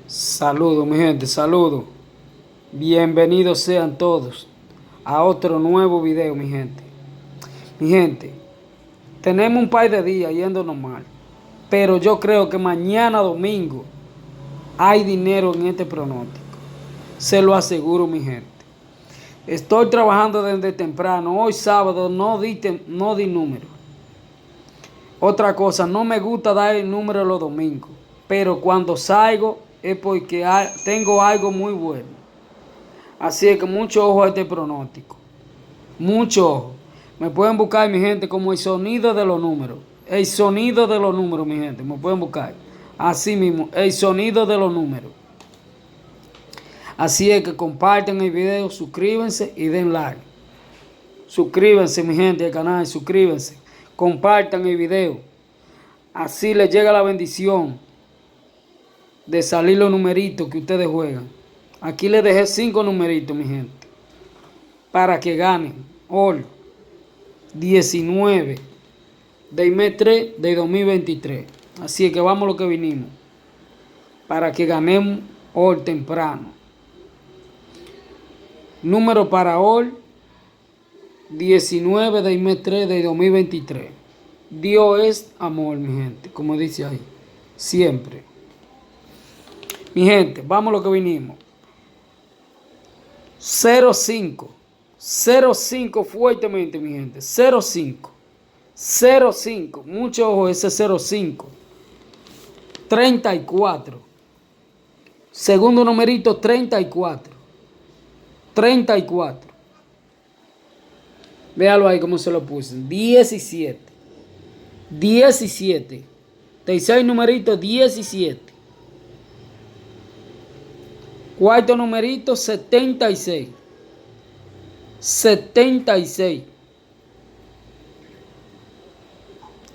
Saludos, mi gente, saludos. Bienvenidos sean todos a otro nuevo video, mi gente. Mi gente, tenemos un par de días yéndonos mal, pero yo creo que mañana domingo hay dinero en este pronóstico. Se lo aseguro, mi gente. Estoy trabajando desde temprano. Hoy sábado no di número. Otra cosa, no me gusta dar el número los domingos, pero cuando salgo es porque tengo algo muy bueno. Así es que mucho ojo a este pronóstico. Mucho ojo. Me pueden buscar, mi gente, como el sonido de los números. El sonido de los números, mi gente. Me pueden buscar. Así mismo, el sonido de los números. Así es que compartan el video, suscríbanse y den like. Suscríbanse, mi gente, al canal, suscríbanse. Compartan el video. Así les llega la bendición de salir los numeritos que ustedes juegan. Aquí les dejé 5 numeritos, mi gente, para que ganen. Hoy, 19 del mes 3 de 2023. Así es que vamos a lo que vinimos, para que ganemos hoy temprano. Número para hoy, 19 del mes 3 de 2023. Dios es amor, mi gente, como dice ahí, siempre. Mi gente, vamos a lo que vinimos. 05. 05 fuertemente, mi gente. 05. 05. Mucho ojo ese 05. 34. Segundo numerito, 34. 34. Véalo ahí como se lo puse. 17. 17. Tercer numerito, 17. Cuarto numerito, 76. 76.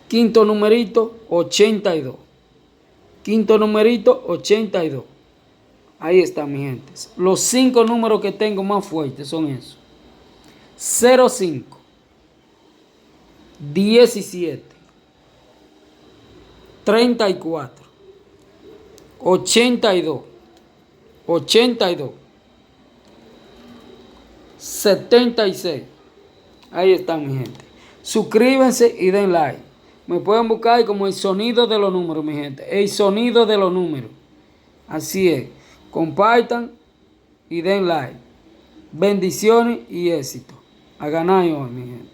Quinto numerito, 82. Quinto numerito, 82. Ahí está, mi gente. Los 5 números que tengo más fuertes son esos. 05. 17. 34. 82. 82. 76. Ahí están, mi gente. Suscríbanse y den like. Me pueden buscar como el sonido de los números, mi gente. El sonido de los números. Así es. Compartan y den like. Bendiciones y éxito. A ganar hoy, mi gente.